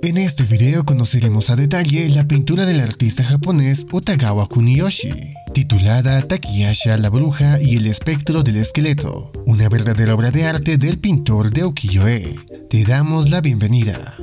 En este video conoceremos a detalle la pintura del artista japonés Utagawa Kuniyoshi, titulada Takayasha la bruja y el espectro del esqueleto, una verdadera obra de arte del pintor de ukiyo-e. Te damos la bienvenida.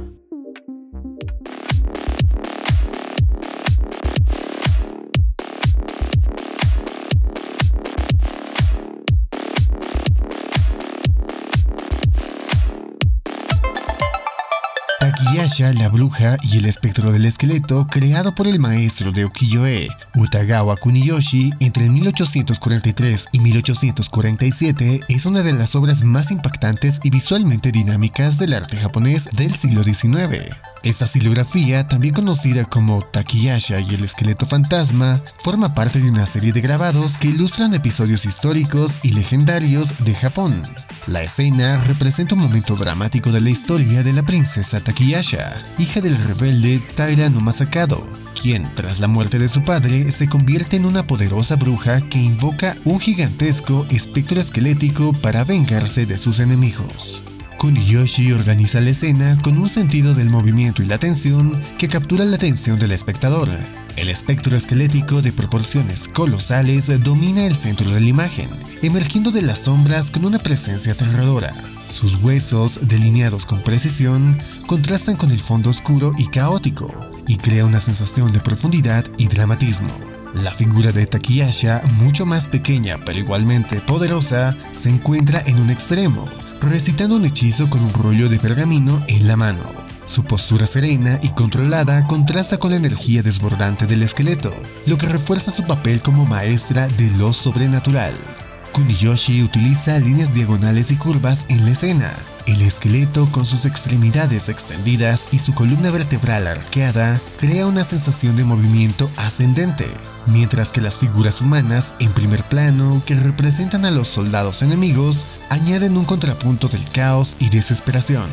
Takayasha la bruja y el espectro del esqueleto, creado por el maestro de ukiyo-e Utagawa Kuniyoshi entre 1843 y 1847, es una de las obras más impactantes y visualmente dinámicas del arte japonés del siglo XIX. Esta silografía, también conocida como Takayasha y el esqueleto fantasma, forma parte de una serie de grabados que ilustran episodios históricos y legendarios de Japón. La escena representa un momento dramático de la historia de la princesa Takayasha, hija del rebelde Taira no Masakado, quien, tras la muerte de su padre, se convierte en una poderosa bruja que invoca un gigantesco espectro esquelético para vengarse de sus enemigos. Kuniyoshi organiza la escena con un sentido del movimiento y la tensión que captura la atención del espectador. El espectro esquelético de proporciones colosales domina el centro de la imagen, emergiendo de las sombras con una presencia aterradora. Sus huesos, delineados con precisión, contrastan con el fondo oscuro y caótico, y crea una sensación de profundidad y dramatismo. La figura de Takayasha, mucho más pequeña pero igualmente poderosa, se encuentra en un extremo, recitando un hechizo con un rollo de pergamino en la mano. Su postura serena y controlada contrasta con la energía desbordante del esqueleto, lo que refuerza su papel como maestra de lo sobrenatural. Kuniyoshi utiliza líneas diagonales y curvas en la escena. El esqueleto, con sus extremidades extendidas y su columna vertebral arqueada, crea una sensación de movimiento ascendente, mientras que las figuras humanas en primer plano, que representan a los soldados enemigos, añaden un contrapunto del caos y desesperación.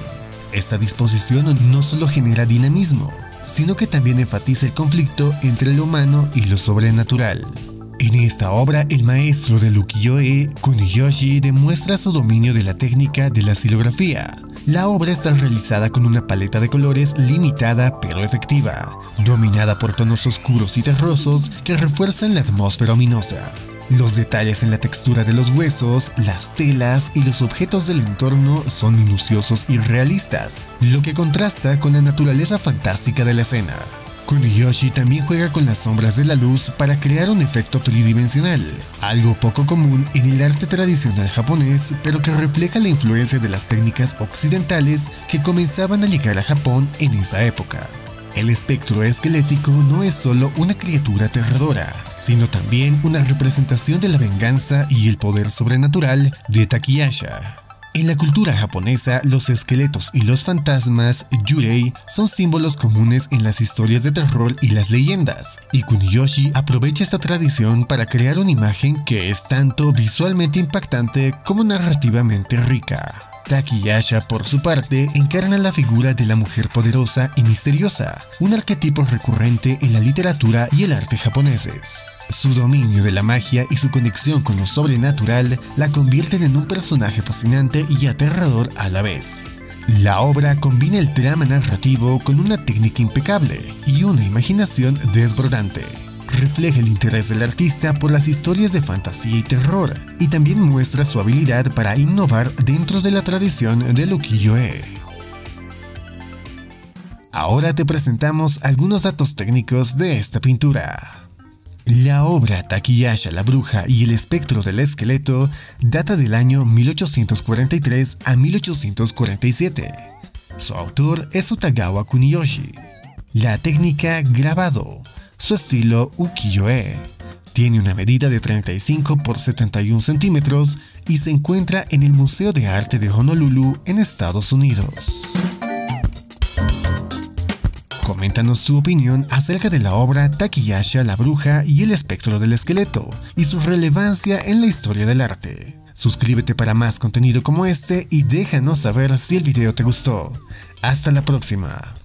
Esta disposición no solo genera dinamismo, sino que también enfatiza el conflicto entre lo humano y lo sobrenatural. En esta obra, el maestro del ukiyo-e, Kuniyoshi, demuestra su dominio de la técnica de la silografía. La obra está realizada con una paleta de colores limitada pero efectiva, dominada por tonos oscuros y terrosos que refuerzan la atmósfera ominosa. Los detalles en la textura de los huesos, las telas y los objetos del entorno son minuciosos y realistas, lo que contrasta con la naturaleza fantástica de la escena. Kuniyoshi también juega con las sombras de la luz para crear un efecto tridimensional, algo poco común en el arte tradicional japonés, pero que refleja la influencia de las técnicas occidentales que comenzaban a llegar a Japón en esa época. El espectro esquelético no es solo una criatura aterradora, sino también una representación de la venganza y el poder sobrenatural de Takayasha. En la cultura japonesa, los esqueletos y los fantasmas, yurei, son símbolos comunes en las historias de terror y las leyendas, y Kuniyoshi aprovecha esta tradición para crear una imagen que es tanto visualmente impactante como narrativamente rica. Takayasha, por su parte, encarna la figura de la mujer poderosa y misteriosa, un arquetipo recurrente en la literatura y el arte japoneses. Su dominio de la magia y su conexión con lo sobrenatural la convierten en un personaje fascinante y aterrador a la vez. La obra combina el drama narrativo con una técnica impecable y una imaginación desbordante. Refleja el interés del artista por las historias de fantasía y terror, y también muestra su habilidad para innovar dentro de la tradición del ukiyo-e. Ahora te presentamos algunos datos técnicos de esta pintura. La obra Takayasha la bruja y el espectro del esqueleto data del año 1843 a 1847. Su autor es Utagawa Kuniyoshi. La técnica grabado. Su estilo ukiyo-e. Tiene una medida de 35 por 71 centímetros y se encuentra en el Museo de Arte de Honolulu, en Estados Unidos. Coméntanos tu opinión acerca de la obra Takayasha la bruja y el espectro del esqueleto y su relevancia en la historia del arte. Suscríbete para más contenido como este y déjanos saber si el video te gustó. Hasta la próxima.